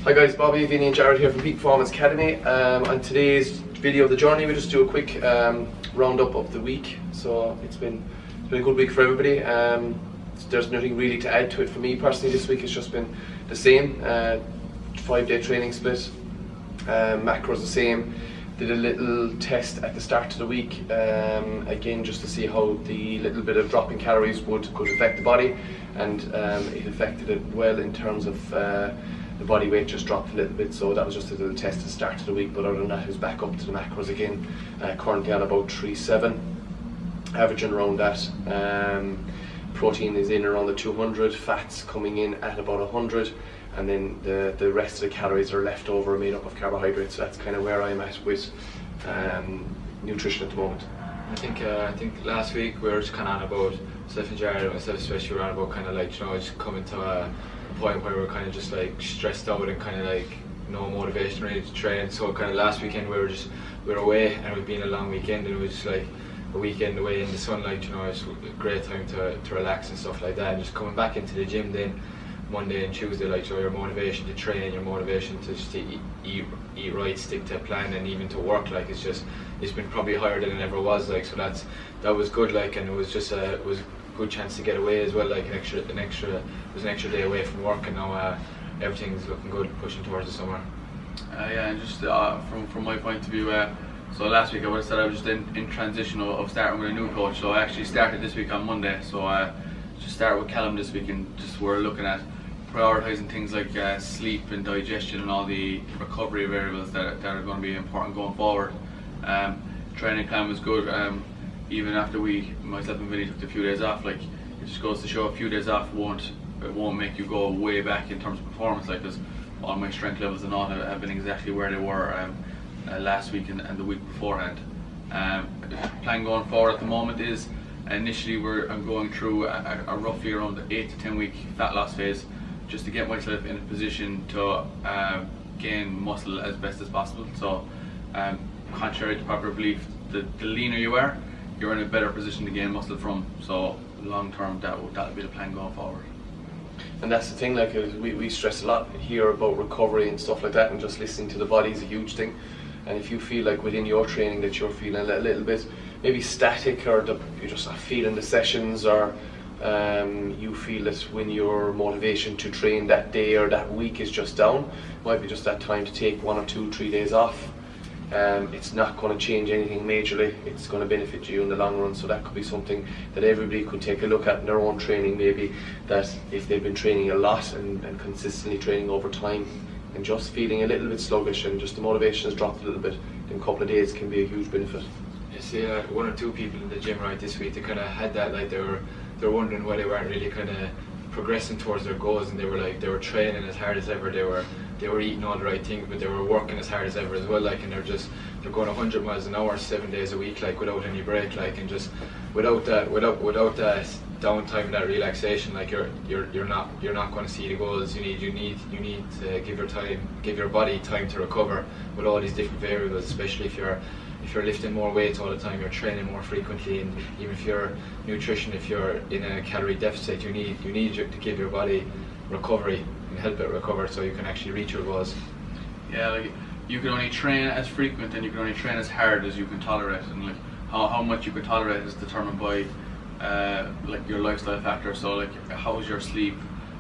Hi guys, Bobby, Vinny and Jared here from Peak Performance Academy. On today's video of the journey, we just do a quick roundup of the week. So it's been a good week for everybody. There's nothing really to add to it for me personally this week. It's just been the same. 5-day training split, macros the same. Did a little test at the start of the week, again just to see how the little bit of drop in calories could affect the body, and it affected it well in terms of the body weight just dropped a little bit, so that was just a little test at the start of the week. But other than that, it was back up to the macros again, currently on about 3.7, averaging around that. Protein is in around the 200, fats coming in at about 100, and then the rest of the calories are left over, made up of carbohydrates. So that's kind of where I'm at with nutrition at the moment. I think last week we were just kind of on about, myself and Jared and myself especially, we were on about kind of like, you know, just coming to a point where we were kind of just like stressed out and kind of like no motivation really to train. So kind of last weekend we were away, and we'd been a long weekend, and it was just like a weekend away in the sunlight, you know. It was a great time to relax and stuff like that. And just coming back into the gym then Monday and Tuesday, like, so your motivation to train, your motivation to just eat right, stick to a plan, and even to work, like, it's been probably higher than it ever was, like. So that was good, like, and it was just it was a good chance to get away as well, like it was an extra day away from work, and now everything's looking good, pushing towards the summer. Yeah, and just from my point of view, so last week I would have said I was just in transition of starting with a new coach. So I actually started this week on Monday. So just started with Callum this week, and just we're looking at prioritising things like sleep and digestion and all the recovery variables that are going to be important going forward. Training plan was good. Even after myself and Vinny took a few days off, like, it just goes to show a few days off won't make you go way back in terms of performance, like, because all my strength levels and all have been exactly where they were last week and the week beforehand. Plan going forward at the moment is, initially I'm going through a roughly around the 8 to 10 week fat loss phase, just to get myself in a position to gain muscle as best as possible. So contrary to popular belief, the leaner you are, you're in a better position to gain muscle from. So long term, that'll be the plan going forward. And that's the thing, like, we stress a lot here about recovery and stuff like that, and just listening to the body is a huge thing. And if you feel like within your training that you're feeling a little bit maybe static, or you're just not feeling the sessions, or you feel that when your motivation to train that day or that week is just down, it might be just that time to take 1 or 2, 3 days off. It's not going to change anything majorly. It's going to benefit you in the long run. So that could be something that everybody could take a look at in their own training, maybe, that if they've been training a lot and consistently training over time, and just feeling a little bit sluggish and just the motivation has dropped a little bit, then a couple of days can be a huge benefit. You see 1 or 2 people in the gym right this week, they kind of had that, like, they were wondering why they weren't really kind of progressing towards their goals, and they were training as hard as ever, they were eating all the right things, but they were working as hard as ever as well, like, and they're going 100 miles an hour 7 days a week, like, without any break, like, and just without that downtime and that relaxation, like, you're not going to see the goals. You need to give your body time to recover with all these different variables, especially if you're lifting more weight all the time, you're training more frequently, and even if you're nutrition, if you're in a calorie deficit, you need to give your body recovery and help it recover so you can actually reach your goals. Yeah, like, you can only train as frequent and you can only train as hard as you can tolerate, and like how much you can tolerate is determined by like your lifestyle factor. So like, how's your sleep,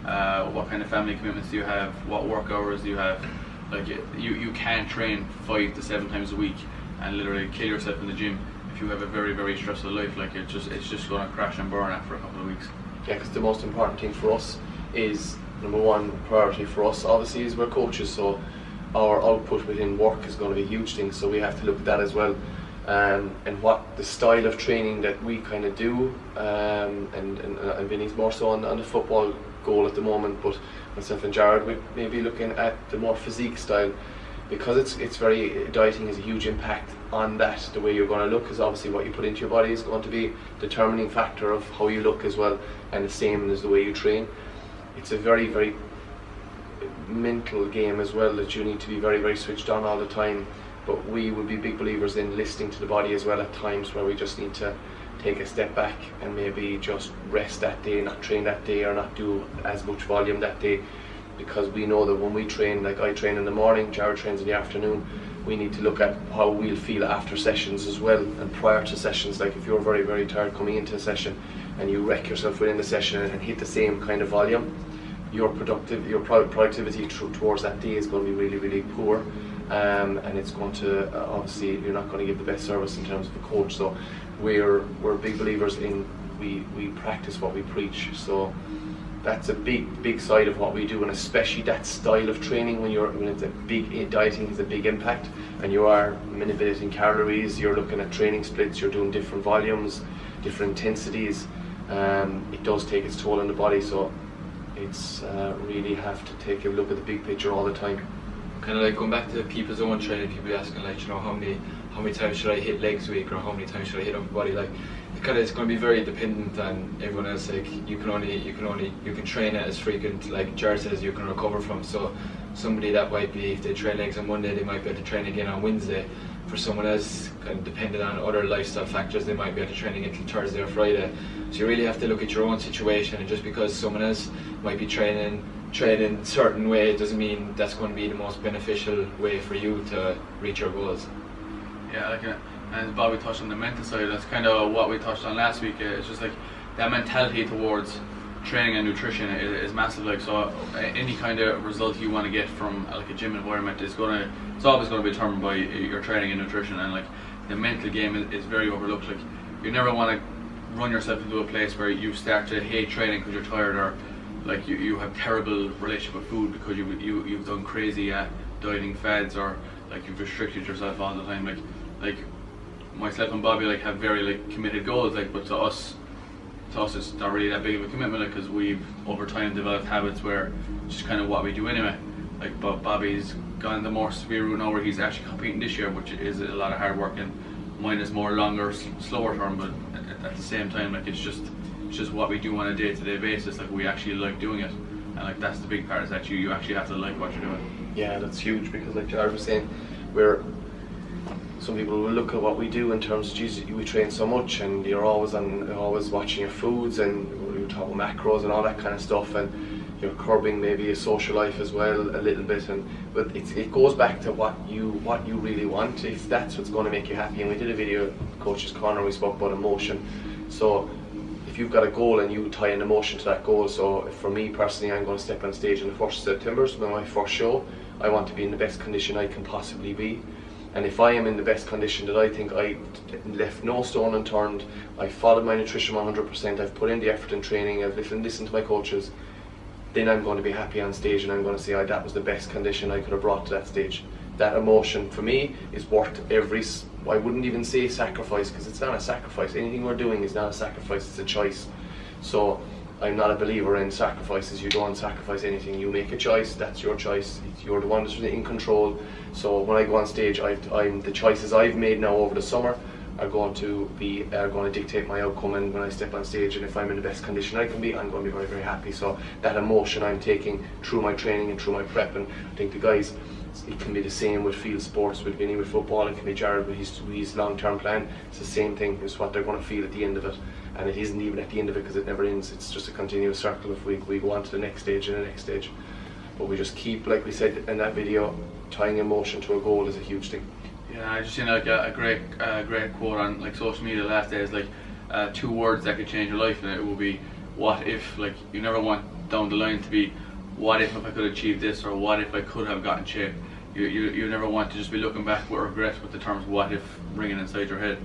what kind of family commitments do you have, what work hours do you have. Like, you can't train 5 to 7 times a week and literally kill yourself in the gym if you have a very, very stressful life. Like, it's just going to crash and burn after a couple of weeks. Yeah, because the most important thing for us is, number one priority for us obviously is we're coaches, so our output within work is going to be a huge thing, so we have to look at that as well, and what the style of training that we kind of do, and Vinny's more so on the football goal at the moment, but myself and Jared, we may be looking at the more physique style, because it's very, dieting has a huge impact on that. The way you're going to look is obviously what you put into your body is going to be determining factor of how you look as well, and the same as the way you train. It's a very, very mental game as well, that you need to be very, very switched on all the time. But we would be big believers in listening to the body as well at times, where we just need to take a step back and maybe just rest that day, not train that day, or not do as much volume that day, because we know that when we train, like I train in the morning, Jared trains in the afternoon, we need to look at how we'll feel after sessions as well, and prior to sessions. Like if you're very, very tired coming into a session and you wreck yourself within the session and hit the same kind of volume, your productivity towards that day is going to be really, really poor, and it's going to obviously you're not going to give the best service in terms of a coach. So we're big believers in we practice what we preach. So that's a big side of what we do, and especially that style of training when it's a big dieting has a big impact, and you are manipulating calories, you're looking at training splits, you're doing different volumes, different intensities. It does take its toll on the body, so it's really have to take a look at the big picture all the time. Kind of like going back to people's own training, people asking like, you know, how many times should I hit legs a week, or how many times should I hit upper body? Like, it's going to be very dependent on everyone else. Like you can train it as frequent, like Jared says, you can recover from. So somebody that might be, if they train legs on Monday, they might be able to train again on Wednesday. For someone else, kind of dependent on other lifestyle factors, they might be able to train again until Thursday or Friday. So you really have to look at your own situation, and just because someone else might be training a certain way doesn't mean that's going to be the most beneficial way for you to reach your goals. Yeah, like, and Bobby touched on the mental side. That's kind of what we touched on last week. It's just like that mentality towards training and nutrition is massive. Like, so any kind of result you want to get from like a gym environment it's always going to be determined by your training and nutrition. And like the mental game is very overlooked. Like you never want to run yourself into a place where you start to hate training because you're tired, or like you have terrible relationship with food because you've done crazy dieting fads, or like you've restricted yourself all the time. Like myself and Bobby like have very like committed goals, like, but to us it's not really that big of a commitment, like, because we've over time developed habits where it's just kind of what we do anyway. Like Bobby's gone the more severe route now where he's actually competing this year, which is a lot of hard work, and mine is more longer, slower term, but at the same time, like, it's just what we do on a day-to-day basis. Like, we actually like doing it, and like that's the big part, is that you actually have to like what you're doing. Yeah, that's huge, because like Jared was saying, some people will look at what we do in terms of, Jesus, we train so much and you're always watching your foods, and you're talking macros and all that kind of stuff, and you're curbing maybe a social life as well a little bit, but it goes back to what you really want, if that's what's going to make you happy. And we did a video, Coach's Corner, we spoke about emotion. So if you've got a goal and you tie an emotion to that goal, so for me personally, I'm going to step on stage on the 1st of September, so my first show, I want to be in the best condition I can possibly be. And if I am in the best condition that I think, I left no stone unturned, I followed my nutrition 100%, I've put in the effort in training, I've listened to my coaches, then I'm going to be happy on stage, and I'm going to say, that was the best condition I could have brought to that stage. That emotion for me is worth I wouldn't even say sacrifice, because it's not a sacrifice. Anything we're doing is not a sacrifice, it's a choice. So I'm not a believer in sacrifices. You don't sacrifice anything. You make a choice, that's your choice. You're the one that's in control. So when I go on stage, the choices I've made now over the summer are going to dictate my outcome. And when I step on stage, and if I'm in the best condition I can be, I'm going to be very, very happy. So that emotion I'm taking through my training and through my prep, and I think the guys, it can be the same with field sports, with Vinny with football, it can be Jared with his long-term plan. It's the same thing. It's what they're going to feel at the end of it, and it isn't even at the end of it, because it never ends. It's just a continuous circle. If we go on to the next stage and the next stage, but we just keep, like we said in that video, tying emotion to a goal is a huge thing. Yeah, I just seen like a great quote on like social media the last day. Is like 2 words that could change your life, and it will be what if. Like, you never want down the line to be what if I could achieve this, or what if I could have gotten shape. You never want to just be looking back with regret with the terms what if ringing inside your head.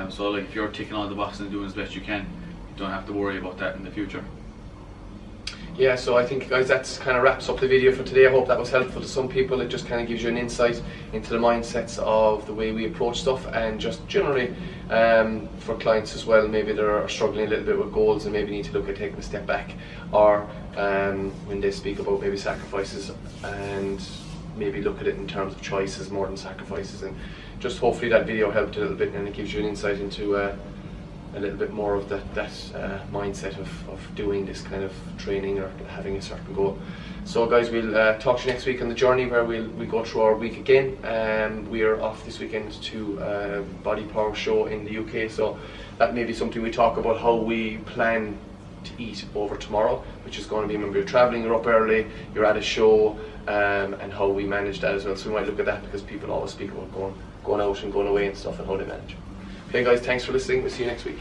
So like, if you're ticking all the boxes and doing as best you can, you don't have to worry about that in the future. Yeah, so I think, guys, that kind of wraps up the video for today. I hope that was helpful to some people. It just kind of gives you an insight into the mindsets of the way we approach stuff, and just generally for clients as well, maybe they're struggling a little bit with goals and maybe need to look at taking a step back, or when they speak about maybe sacrifices, and maybe look at it in terms of choices more than sacrifices. And just hopefully that video helped a little bit, and it gives you an insight into a little bit more of that mindset of doing this kind of training or having a certain goal. So guys, we'll talk to you next week on the journey, where we go through our week again. We are off this weekend to Body Power show in the UK, so that may be something we talk about, how we plan to eat over tomorrow, which is going to be, remember, you're traveling, you're up early, you're at a show, and how we manage that as well. So we might look at that, because people always speak about going out and going away and stuff, and how they manage. Okay guys, thanks for listening. We'll see you next week.